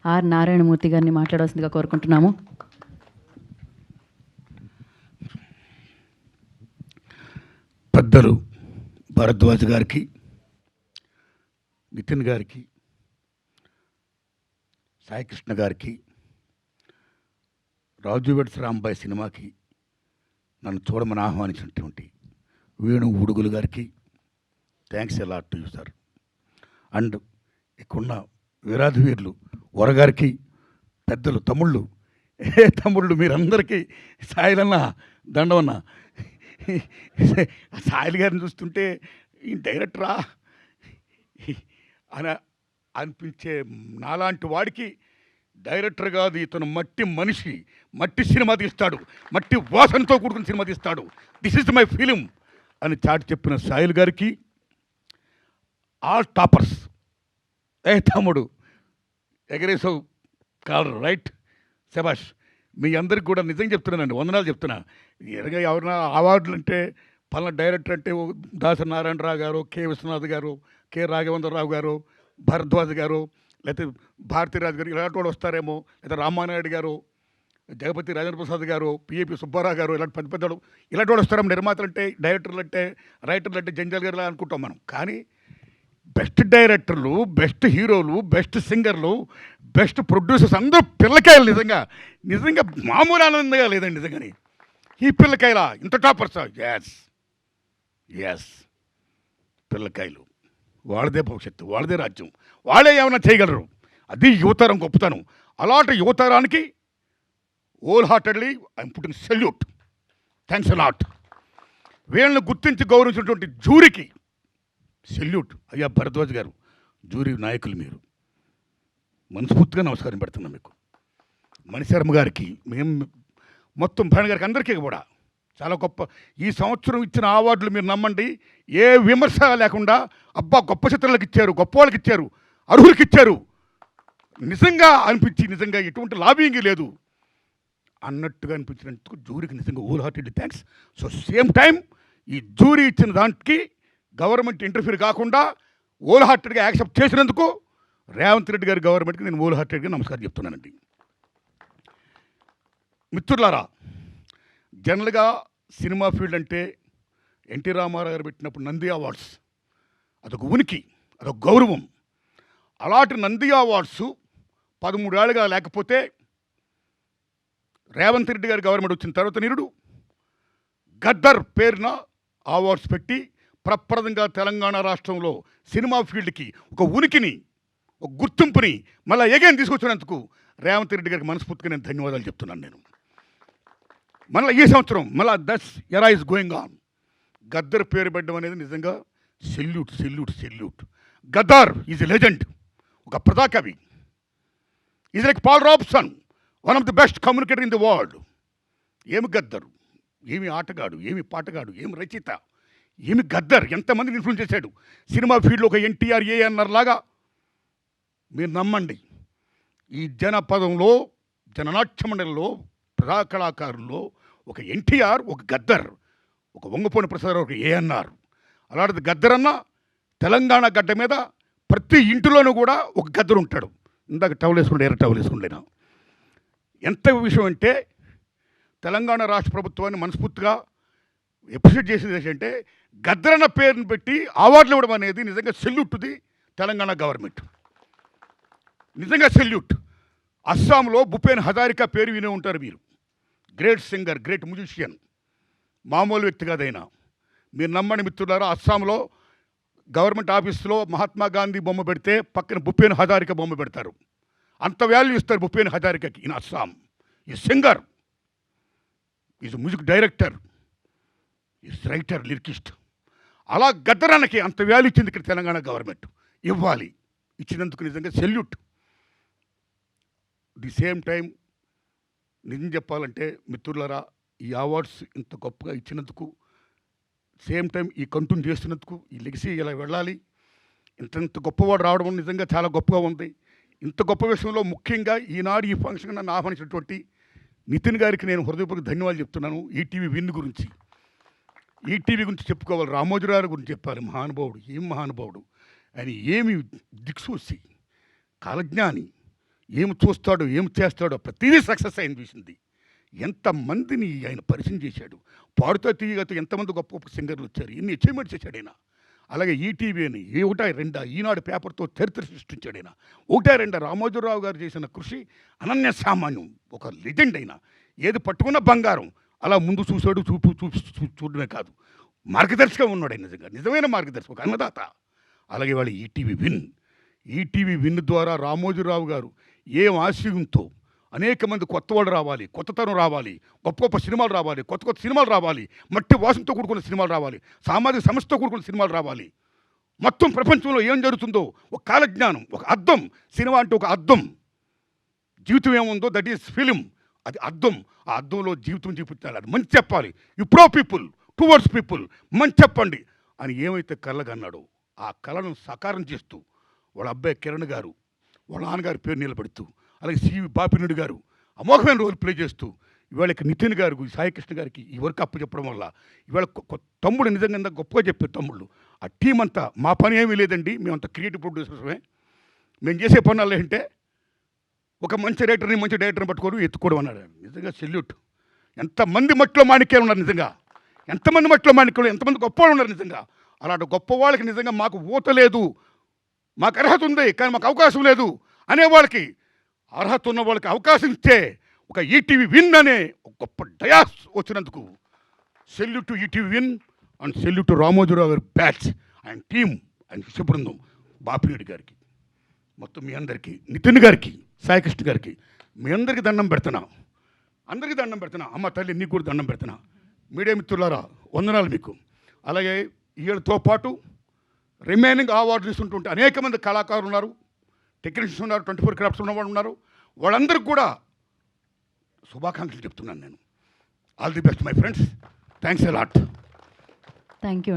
Are Narayanamurthy గారిని మాట్లాడాల్సిందిగా కోరుకుంటున్నాము. పెద్దలు భరద్వాజ్ గారికి, నితిన్ గారికి, సాయికృష్ణ గారికి, రాజు వెడ్స్ రాంబాయ్ సినిమాకి నన్ను చూడమని ఆహ్వానించినటువంటి వేణు ఉడుగులు గారికి థ్యాంక్స్ ఎలా టు యూ సార్. అండ్ ఇక్కడున్న వీరాధి వీరులు వరగారికి, పెద్దలు తమ్ముళ్ళు, తమ్ముళ్ళు మీరందరికీ సాయిలన్న దండవన్న. సాయిల్ గారిని చూస్తుంటే ఈ డైరెక్టరా అని అనిపించే నాలాంటి వాడికి డైరెక్టర్ కాదు, ఇతను మట్టి మనిషి, మట్టి సినిమా తీస్తాడు, మట్టి వాసనతో కూడుకున్న సినిమా తీస్తాడు, దిస్ ఇస్ మై ఫిలిం అని చాటి చెప్పిన సాయిల్ గారికి, ఆల్ టాపర్స్, తమ్ముడు ఎగరేసావు కాలర్ రైట్, శబాష్. మీ అందరికి కూడా నిజంగా చెప్తున్నానండి, వందనాలు చెప్తున్నా. ఎరగా ఎవరైనా అవార్డులు అంటే పలానా డైరెక్టర్ అంటే దాసరి నారాయణరావు గారు, కె విశ్వనాథ్ గారు, కె రాఘవేంద్రరావు గారు, భరద్వాజ్ గారు, లేకపోతే భారతీరాజు గారు ఇలాంటి వాళ్ళు వస్తారేమో, లేదా రామానాయుడు గారు, జగపతి రాజేంద్ర ప్రసాద్ గారు, పిఏపి సుబ్బారావు గారు, ఇలాంటి పెద్ద పెద్దలు ఇలాంటి వాళ్ళు వస్తారేమో. నిర్మాతలు అంటే, డైరెక్టర్లు అంటే, రైటర్లు అంటే జంజాల్ గారు అనుకుంటాం మనం. కానీ బెస్ట్ డైరెక్టర్లు, బెస్ట్ హీరోలు, బెస్ట్ సింగర్లు, బెస్ట్ ప్రొడ్యూసర్స్ అందరూ పిల్లకాయలు. నిజంగా నిజంగా మామూలు ఆనందంగా లేదండి నిజంగాని. ఈ పిల్లకాయల ఇంత టాపర్సా? ఎస్ ఎస్, పిల్లకాయలు వాళ్ళదే భవిష్యత్తు, వాళ్ళదే రాజ్యం, వాళ్ళే ఏమైనా చేయగలరు. అది యువతరం గొప్పతనం. అలాంటి యువతరానికి whole heartedly I'm putting salute. Thanks a lot. వీళ్ళని గుర్తించి గౌరవించినటువంటి జూరీకి సెల్యూట్. అయ్యా భరద్వాజ్ గారు, జూరీ నాయకులు మీరు, మనస్ఫూర్తిగా నమస్కారం పెడుతున్నాం మీకు. మణిశర్మ గారికి, మేము మొత్తం భరణ్ గారికి, అందరికీ కూడా చాలా గొప్ప. ఈ సంవత్సరం ఇచ్చిన అవార్డులు మీరు నమ్మండి, ఏ విమర్శ లేకుండా అబ్బా గొప్ప చిత్రాలకు ఇచ్చారు, గొప్ప వాళ్ళకి ఇచ్చారు, అర్హులకి ఇచ్చారు నిజంగా అనిపించి, నిజంగా ఎటువంటి లాబింగ్ లేదు అన్నట్టుగా అనిపించినందుకు జూరీకి నిజంగా whole heartedly thanks. So same time ఈ జూరీ ఇచ్చిన దానికి గవర్నమెంట్ ఇంటర్ఫీర్ కాకుండా హోల్ హార్టెడ్గా యాక్సెప్ట్ చేసినందుకు రేవంత్ రెడ్డి గారి గవర్నమెంట్కి నేను హోల్ హార్టెడ్గా నమస్కారం చెప్తున్నానండి. మిత్రులారా, జనరల్గా సినిమా ఫీల్డ్ అంటే ఎన్టీ రామారావు గారు పెట్టినప్పుడు నంది అవార్డ్స్ అదొక ఉనికి, అదొక గౌరవం. అలాంటి నంది అవార్డ్స్ 13 ఏళ్ళుగా లేకపోతే రేవంత్ రెడ్డి గారి గవర్నమెంట్ వచ్చిన తర్వాత నిరుడు గద్దర్ పేరున అవార్డ్స్ పెట్టి ప్రప్రదంగా తెలంగాణ రాష్ట్రంలో సినిమా ఫీల్డ్కి ఒక ఉనికిని, ఒక గుర్తింపుని మళ్ళీ ఎగైన్ తీసుకొచ్చినందుకు రేవంత్ రెడ్డి గారికి మనస్ఫూర్తిగా నేను ధన్యవాదాలు చెప్తున్నాను. నేను మళ్ళీ ఈ సంవత్సరం మళ్ళీ దట్స్ ఎరా ఇస్ గోయింగ్ ఆన్. గద్దర్ పేరు పెట్టడం అనేది నిజంగా salute salute salute. Gaddar is a legend, ఒక ప్రజాకవి. Is like Paul Robeson, one of the best communicator in the world. ఏమి గద్దరు, ఏమి ఆటగాడు, ఏమి పాటగాడు, ఏమి రచయిత, ఏమి గద్దర్, ఎంతమందిని ఇన్ఫ్లుయెన్స్ చేశాడు సినిమా ఫీల్డ్లో. ఒక ఎన్టీఆర్, ఏఎన్ఆర్ లాగా మీరు నమ్మండి, ఈ జనపదంలో, జననాట్య మండలిలో, ప్రజా కళాకారుల్లో ఒక ఎన్టీఆర్, ఒక గద్దర్, ఒక వంగపోని ప్రసాద్, ఒక ఏఎన్ఆర్. అలాంటిది గద్దర్ అన్న తెలంగాణ గడ్డ మీద ప్రతి ఇంటిలోనూ కూడా ఒక గద్దరు ఉంటాడు. ఇందాక టవల్ వేసుకుంటే ఎర్ర టవల్ వేసుకుంటేనా ఎంత విషయం అంటే, తెలంగాణ రాష్ట్ర ప్రభుత్వాన్ని మనస్ఫూర్తిగా అప్రిషియేట్ చేసేది ఏంటంటే, గద్దరన్న పేరుని పెట్టి అవార్డులు ఇవ్వడం అనేది నిజంగా సెల్యూట్ ది తెలంగాణ గవర్నమెంట్. నిజంగా సెల్యూట్. అస్సాంలో భూపేన్ హజారికా పేరు వినే ఉంటారు మీరు. గ్రేట్ సింగర్, గ్రేట్ మ్యూజిషియన్, మామూలు వ్యక్తి కాదైనా. మీరు నమ్మని మిత్రులారా, అస్సాంలో గవర్నమెంట్ ఆఫీస్లో మహాత్మా గాంధీ బొమ్మ పెడితే పక్కన భూపేన్ హజారికా బొమ్మ పెడతారు. అంత వాల్యూ ఇస్తారు భూపేన్ హజారికాకి. ఇన్ అస్సాం ఈ singer, is music director, is writer, lyricist. అలా గద్దరానికి అంత వాల్యూ ఇచ్చింది ఇక్కడ తెలంగాణ గవర్నమెంట్. ఇవ్వాలి, ఇచ్చినందుకు నిజంగా సెల్యూట్. ది సేమ్ టైం నిజం చెప్పాలంటే మిత్రులారా, ఈ అవార్డ్స్ ఇంత గొప్పగా ఇచ్చినందుకు, సేమ్ టైం ఈ కంటిన్యూ చేస్తున్నందుకు, ఈ లెగసీ ఇలా వెళ్ళాలి, ఇంత గొప్పవాడు రావడం నిజంగా చాలా గొప్పగా ఉంది. ఇంత గొప్ప విషయంలో ముఖ్యంగా ఈనాడు ఈ ఫంక్షన్ నన్ను ఆహ్వానించినటువంటి నితిన్ గారికి నేను హృదయపూర్వక ధన్యవాదాలు చెప్తున్నాను. ఈటీవీ విన్ గురించి, ఈటీవీ గురించి చెప్పుకోవాలి, రామోజీరావు గురించి చెప్పాలి. మహానుభావుడు, ఏం మహానుభావుడు ఆయన, ఏమి దిక్సూసి, కాలజ్ఞాని, ఏం చూస్తాడో ఏం చేస్తాడో ప్రతిదీ సక్సెస్ అయింది చూసింది. ఎంతమందిని ఆయన పరిచయం చేశాడు. పాడుతా తీయగతో ఎంతమంది గొప్ప గొప్ప సింగర్లు వచ్చారు. ఎన్ని అచీవ్మెంట్ చేశాడు ఆయన. అలాగే ఈటీవీ అని ఒకటా రెండా ఈనాడు పేపర్తో చరిత్ర సృష్టించాడు ఆయన. ఒకటా రెండా రామోజీరావు గారు చేసిన కృషి అనన్య సామాన్యం. ఒక లెజెండ్ అయినా ఏది పట్టుకున్న బంగారం. అలా ముందు చూశాడు. చూడడమే కాదు, మార్గదర్శిగా ఉన్నాడు ఆయన. నిజమైన మార్గదర్శి, ఒక అన్నదాత. అలాగే వాళ్ళు ఈటీవీ విన్ ద్వారా రామోజీరావు గారు ఏం ఆశయంతో అనేక మంది కొత్త వాళ్ళు రావాలి, కొత్తతనం రావాలి, గొప్ప గొప్ప సినిమాలు రావాలి, కొత్త కొత్త సినిమాలు రావాలి, మట్టి వాసనతో కూడుకున్న సినిమాలు రావాలి, సామాజిక సమస్యతో కూడుకున్న సినిమాలు రావాలి. మొత్తం ప్రపంచంలో ఏం జరుగుతుందో ఒక కాలజ్ఞానం, ఒక అద్దం. సినిమా అంటే ఒక అద్దం. జీవితం ఏముందో దట్ ఈస్ ఫిలిం. అది అద్దం. ఆ అద్దంలో జీవితం చూపించాలి. అది మంచి చెప్పాలి. You pro people towards people, మంచి చెప్పండి అని ఏమైతే కళ్ళగన్నాడో ఆ కళను సాకారం చేస్తూ వాళ్ళ అబ్బాయి కిరణ్ గారు, వాళ్ళ నాన్నగారి పేరు నిలబెడుతూ, అలాగే సివి బాపిరెడ్డి గారు అమోఘమైన రోల్ ప్లే చేస్తూ, ఇవాళ నితిన్ గారు, సాయికృష్ణ గారికి ఈ వర్క్ అప్పు చెప్పడం వల్ల ఇవాళ తమ్ముడు నిజంగా గొప్పగా చెప్పారు తమ్ముళ్ళు. ఆ టీం అంతా మా పని ఏమీ లేదండి, మేమంతా క్రియేటివ్ ప్రొడ్యూసర్సమే. మేము చేసే పనులు ఏంటంటే ఒక మంచి డైరెక్టర్ని పట్టుకోవడం, ఎత్తుకోవడం అన్నాడు. నిజంగా సెల్యూట్. ఎంతమంది మట్టిలో మాణిక్యాలు ఉన్నారు నిజంగా. ఎంతమంది మట్టిలో మాణిక్యాలు, ఎంతమంది గొప్పవాళ్ళు ఉన్నారు నిజంగా. అలాంటి గొప్ప వాళ్ళకి నిజంగా మాకు ఊత లేదు, మాకు అర్హత ఉంది కానీ మాకు అవకాశం లేదు అనేవాళ్ళకి, అర్హత ఉన్న వాళ్ళకి అవకాశం ఇచ్చే ఒక ఈటీవీ విన్ అనే ఒక గొప్ప డయాస్ వచ్చినందుకు salute to ETV win and salute to Ramoji Rao గారి బ్యాచ్ అండ్ టీమ్ అండ్ శిష్య బృందం, బాపిరెడ్డి గారికి, మొత్తం మీ అందరికీ, నితిన్ గారికి, సాయికృష్ణ గారికి, మీ అందరికీ దండం పెడుతున్నా. అందరికీ దండం పెడుతున్నా. అమ్మ తల్లి నీకు కూడా దండం పెడుతున్నా. మీడియా మిత్రులారా వందనాలు మీకు. అలాగే వీళ్ళతో పాటు రిమైనింగ్ అవార్డులు ఇస్తుంటుంటే అనేక మంది కళాకారులు ఉన్నారు, టెక్నీషియన్స్ ఉన్నారు, 24 క్రాఫ్ట్స్ ఉన్నవాళ్ళు ఉన్నారు. వాళ్ళందరికీ కూడా శుభాకాంక్షలు చెప్తున్నాను నేను. All the best my friends. Thanks a lot. Thank you అండి.